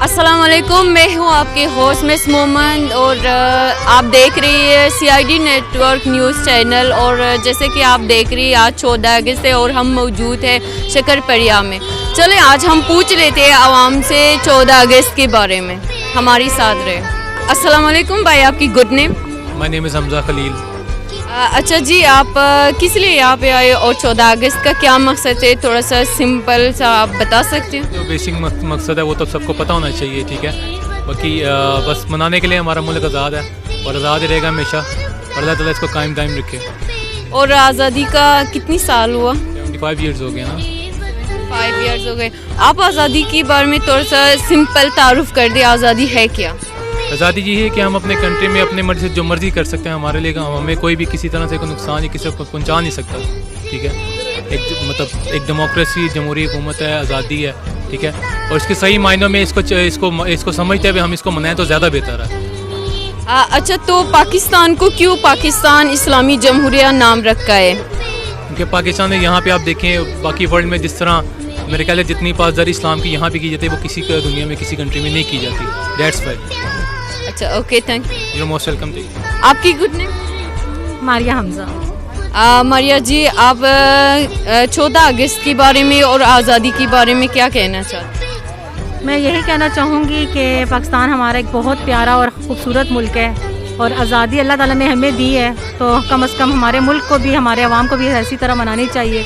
अस्सलाम वालेकुम, मैं हूँ आपके होस्ट मिस मोमन और आप देख रही है CID नेटवर्क न्यूज़ चैनल। और जैसे कि आप देख रही है आज 14 अगस्त है और हम मौजूद है शकरपरिया में। चलें आज हम पूछ लेते हैं आवाम से 14 अगस्त के बारे में, हमारी साथ रहे। अस्सलाम वालेकुम भाई, आपकी good name? My name is Hamza Khalil. अच्छा जी, आप किस लिए यहाँ पे आए और 14 अगस्त का क्या मकसद है, थोड़ा सा सिंपल सा आप बता सकते हैं? जो बेसिक मकसद है वो तो सबको पता होना चाहिए, ठीक है। बाकी बस मनाने के लिए हमारा मुल्क आज़ाद है और आज़ाद ही रहेगा हमेशा, और अल्लाह ताला इसको कायम दायम रखे। और आज़ादी का कितनी साल हुआ? 75 ईयर्स हो गए ना। 5 ईयर्स हो गए। आप आज़ादी के बारे में थोड़ा सा सिंपल तारुफ कर दे, आज़ादी है क्या? आज़ादी ये है कि हम अपने कंट्री में अपने मर्जी से जो मर्जी कर सकते हैं। हमारे लिए हमें कोई भी किसी तरह से कोई नुकसान या किसी को पहुंचा नहीं सकता, ठीक है। एक डेमोक्रेसी जमहूरी हुकूमत है, आज़ादी है, ठीक है। और इसके सही मायनों में इसको समझते हुए हम इसको मनाएं तो ज़्यादा बेहतर है। अच्छा, तो पाकिस्तान को क्यों पाकिस्तान इस्लामी जमहूरिया नाम रखा है? क्योंकि पाकिस्तान में यहाँ पे आप देखें बाकी वर्ल्ड में जिस तरह मेरे ख्याल है जितनी पासदारी इस्लाम की यहाँ पे की जाती है वो किसी दुनिया में किसी कंट्री में नहीं की जाती। That's why. अच्छा, okay, thank you. You most welcome. आपकी गुड नेम? मारिया हमजा। मारिया जी, आप 14 अगस्त के बारे में और आज़ादी के बारे में क्या कहना चाहते हैं? मैं यही कहना चाहूँगी कि पाकिस्तान हमारा एक बहुत प्यारा और ख़ूबसूरत मुल्क है और आज़ादी अल्लाह ताला ने हमें दी है, तो कम से कम हमारे मुल्क को भी, हमारे अवाम को भी ऐसी तरह मनानी चाहिए।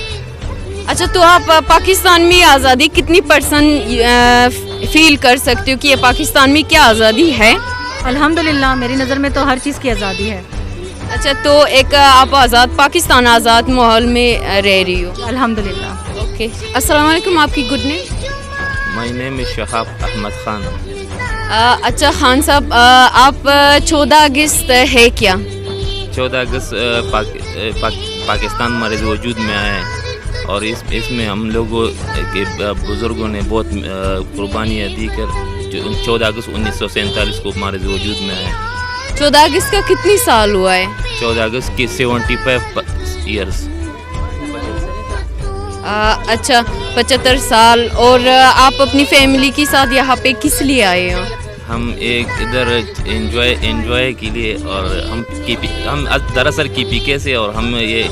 अच्छा, तो आप पाकिस्तान में आज़ादी कितनी % फील कर सकते हो कि ये पाकिस्तान में क्या आज़ादी है? अल्हम्दुलिल्लाह, मेरी नज़र में तो हर चीज़ की आज़ादी है। अच्छा, तो एक आप आज़ाद पाकिस्तान आज़ाद माहौल में रह रही हो? अल्हम्दुलिल्लाह। ओके, अस्सलाम वालेकुम, आपकी good name? My name is Shahab Ahmed Khan. अच्छा खान साहब, आप 14 अगस्त है क्या? 14 अगस्त पाकिस्तान हमारे वजूद में आया है और इसमें हम लोगों के बुज़ुर्गों ने बहुत कुर्बानियाँ दी कर 14 अगस्त 1947 को हमारे वजूद में आया। 14 अगस्त का कितनी साल हुआ है? 14 अगस्त की 75 ईयर्स। अच्छा, 75 साल। और आप अपनी फैमिली के साथ यहाँ पे किस लिए आए हो? हम एक इधर एंजॉय के लिए, और हम दरअसल KPK से, और हम ये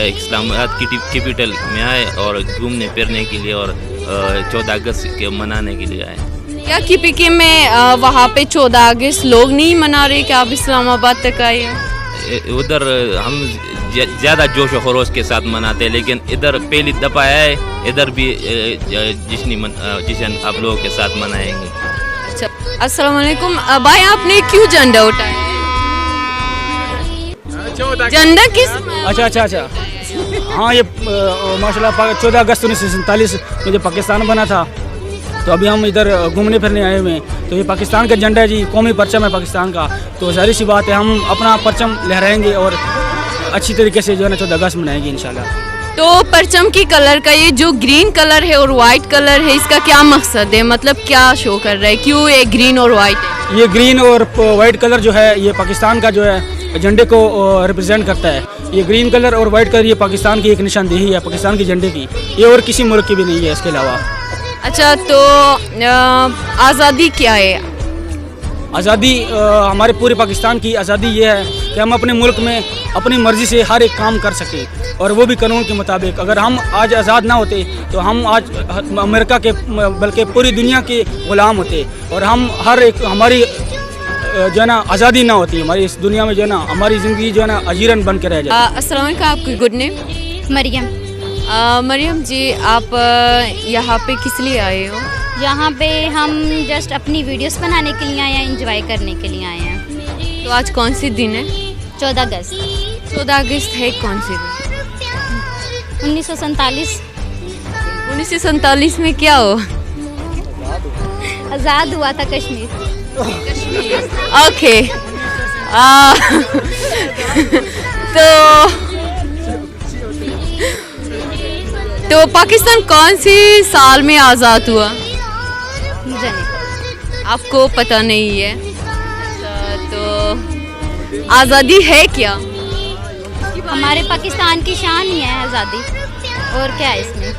इस्लामाबाद की कैपिटल में आए और घूमने फिरने के लिए और 14 अगस्त के मनाने के लिए आए। क्या KPK में वहाँ पे 14 अगस्त लोग नहीं मना रहे कि आप इस्लामाबाद तक आए हो? उधर हम ज़्यादा जोश व खरोश के साथ मनाते हैं, लेकिन इधर पहली दफ़ा है, इधर भी जश्न आप लोगों के साथ मनाएंगे। अच्छा, अस्सलाम वालेकुम भाई, आपने क्यों झंडा उठाया? झंडा किस? अच्छा हाँ, ये माशाल्लाह 14 अगस्त 1947 में जो पाकिस्तान बना था, तो अभी हम इधर घूमने फिरने आए हुए हैं। तो ये पाकिस्तान का झंडा है जी, कौमी परचम है पाकिस्तान का, तो ज़ाहिर सी बात है हम अपना परचम लहराएंगे और अच्छी तरीके से जो है ना 14 अगस्त मनाएंगे इंशाल्लाह। तो परचम की कलर का ये जो ग्रीन कलर है और वाइट कलर है, इसका क्या मकसद है, मतलब क्या शो कर रहा है, क्यों ये ग्रीन और वाइट है? ये ग्रीन और वाइट कलर जो है ये पाकिस्तान का जो है झंडे को रिप्रेजेंट करता है। ये ग्रीन कलर और वाइट कलर ये पाकिस्तान की एक निशानदेही है, पाकिस्तान के झंडे की, ये और किसी मुल्क की भी नहीं है इसके अलावा। अच्छा, तो आज़ादी क्या है? आज़ादी हमारे पूरे पाकिस्तान की आज़ादी ये है कि हम अपने मुल्क में अपनी मर्ज़ी से हर एक काम कर सकें, और वो भी कानून के मुताबिक। अगर हम आज आज़ाद ना होते तो हम आज अमेरिका के बल्कि पूरी दुनिया के ग़ुलाम होते, और हम हर एक हमारी जो है ना आज़ादी ना होती, हमारी इस दुनिया में जो है ना हमारी ज़िंदगी जो है ना अजीरन बन के रह जाती। अस्सलाम वालेकुम, आपकी गुड नेम? मरियम। मरियम जी, आप यहाँ पे किस लिए आए हो? यहाँ पे हम जस्ट अपनी वीडियोस बनाने के लिए आए हैं, एंजॉय करने के लिए आए हैं। तो आज कौन सी दिन है? 14 अगस्त। 14 अगस्त है कौन सी दिन? 1947। 1947 में क्या हो? आज़ाद हुआ था कश्मीर। ओके। तो पाकिस्तान कौन सी साल में आज़ाद हुआ? मुझे नहीं, आपको पता नहीं है? अच्छा, तो आज़ादी है क्या? हमारे पाकिस्तान की शान ही है आज़ादी, और क्या है इसमें?